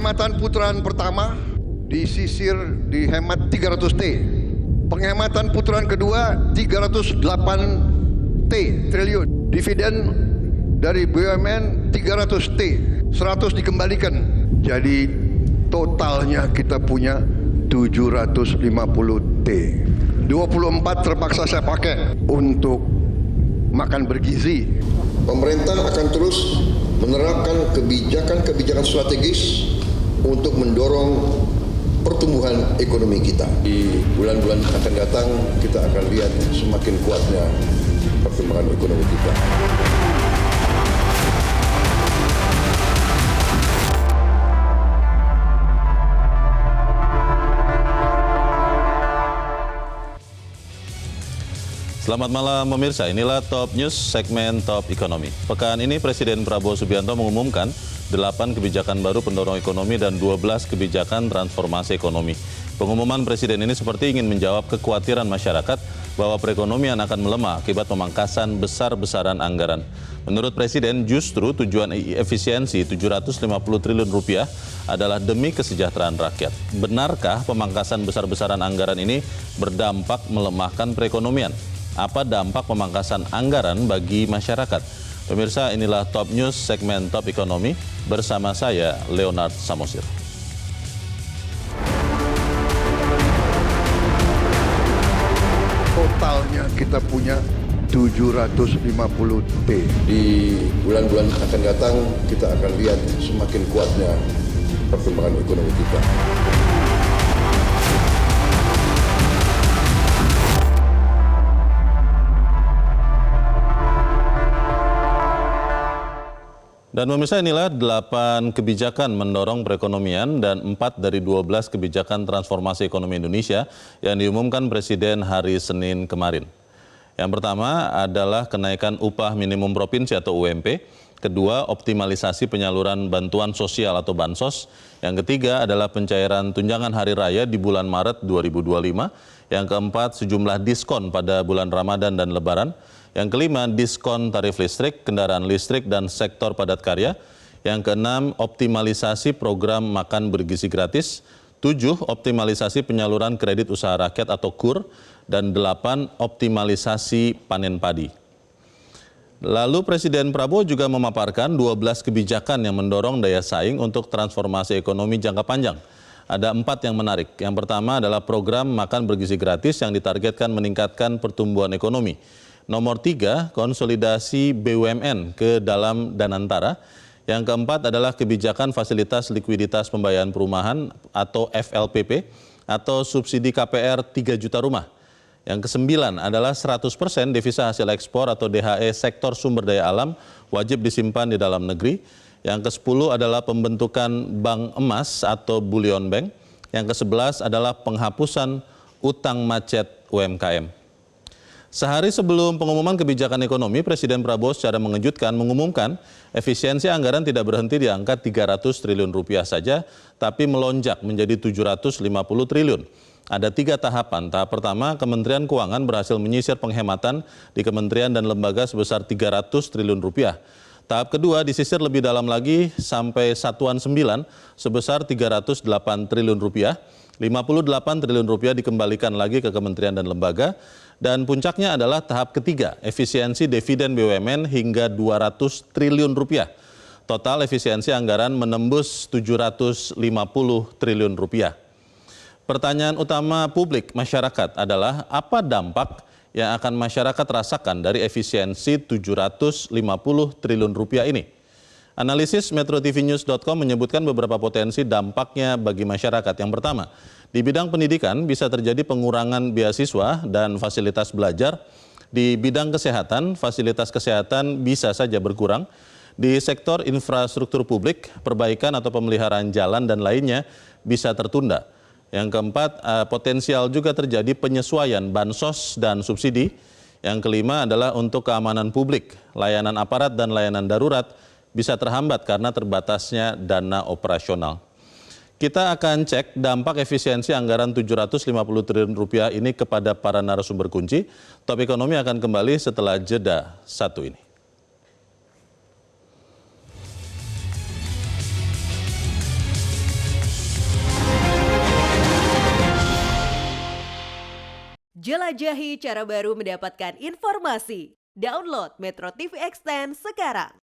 penghematan putaran pertama disisir dihemat 300 T. Penghematan putaran kedua 308 triliun. Dividen dari BUMN 300 T, 100 dikembalikan. Jadi totalnya kita punya 750 T. 24 terpaksa saya pakai untuk makan bergizi. Pemerintah akan terus menerapkan kebijakan-kebijakan strategis untuk mendorong pertumbuhan ekonomi kita. Di bulan-bulan akan datang kita akan lihat semakin kuatnya pertumbuhan ekonomi kita. Selamat malam pemirsa, inilah Top News segmen Top Ekonomi. Pekan ini Presiden Prabowo Subianto mengumumkan 8 kebijakan baru pendorong ekonomi dan 12 kebijakan transformasi ekonomi. Pengumuman Presiden ini seperti ingin menjawab kekhawatiran masyarakat bahwa perekonomian akan melemah akibat pemangkasan besar-besaran anggaran. Menurut Presiden, justru tujuan efisiensi 750 triliun rupiah adalah demi kesejahteraan rakyat. Benarkah pemangkasan besar-besaran anggaran ini berdampak melemahkan perekonomian? Apa dampak pemangkasan anggaran bagi masyarakat? Pemirsa, inilah Top News segmen Top Ekonomi bersama saya, Leonard Samosir. Totalnya kita punya 750 T. Di bulan-bulan akan datang kita akan lihat semakin kuatnya pertumbuhan ekonomi kita. Dan pemirsa, inilah 8 kebijakan mendorong perekonomian dan 4 dari 12 kebijakan transformasi ekonomi Indonesia yang diumumkan Presiden hari Senin kemarin. Yang pertama adalah kenaikan upah minimum provinsi atau UMP. Kedua, optimalisasi penyaluran bantuan sosial atau Bansos. Yang ketiga adalah pencairan tunjangan hari raya di bulan Maret 2025. Yang keempat, sejumlah diskon pada bulan Ramadan dan Lebaran. Yang kelima, diskon tarif listrik, kendaraan listrik, dan sektor padat karya. Yang keenam, optimalisasi program makan bergizi gratis. 7, optimalisasi penyaluran kredit usaha rakyat atau KUR. Dan 8, optimalisasi panen padi. Lalu Presiden Prabowo juga memaparkan 12 kebijakan yang mendorong daya saing untuk transformasi ekonomi jangka panjang. Ada 4 yang menarik. Yang pertama adalah program makan bergizi gratis yang ditargetkan meningkatkan pertumbuhan ekonomi. Nomor 3, konsolidasi BUMN ke dalam Danantara. Yang keempat adalah kebijakan fasilitas likuiditas pembayaran perumahan atau FLPP atau subsidi KPR 3 juta rumah. Yang kesembilan adalah 100% devisa hasil ekspor atau DHE sektor sumber daya alam wajib disimpan di dalam negeri. Yang ke-10 adalah pembentukan bank emas atau bullion bank. Yang ke-11 adalah penghapusan utang macet UMKM. Sehari sebelum pengumuman kebijakan ekonomi, Presiden Prabowo secara mengejutkan mengumumkan efisiensi anggaran tidak berhenti di angka 300 triliun rupiah saja, tapi melonjak menjadi 750 triliun. Ada 3 tahapan. Tahap pertama, Kementerian Keuangan berhasil menyisir penghematan di kementerian dan lembaga sebesar 300 triliun rupiah. Tahap kedua disisir lebih dalam lagi sampai satuan 9 sebesar 308 triliun rupiah. 58 triliun rupiah dikembalikan lagi ke kementerian dan lembaga. Dan puncaknya adalah tahap ketiga, efisiensi dividen BUMN hingga 200 triliun rupiah. Total efisiensi anggaran menembus 750 triliun rupiah. Pertanyaan utama publik masyarakat adalah apa dampak yang akan masyarakat rasakan dari efisiensi 750 triliun rupiah ini? Analisis MetroTVNews.com menyebutkan beberapa potensi dampaknya bagi masyarakat. Yang pertama, di bidang pendidikan bisa terjadi pengurangan beasiswa dan fasilitas belajar. Di bidang kesehatan, fasilitas kesehatan bisa saja berkurang. Di sektor infrastruktur publik, perbaikan atau pemeliharaan jalan dan lainnya bisa tertunda. Yang keempat, potensial juga terjadi penyesuaian bansos dan subsidi. Yang kelima adalah untuk keamanan publik, layanan aparat dan layanan darurat bisa terhambat karena terbatasnya dana operasional. Kita akan cek dampak efisiensi anggaran 750 triliun rupiah ini kepada para narasumber kunci. Top Ekonomi akan kembali setelah jeda satu ini. Jelajahi cara baru mendapatkan informasi. Download Metro TV Extend sekarang.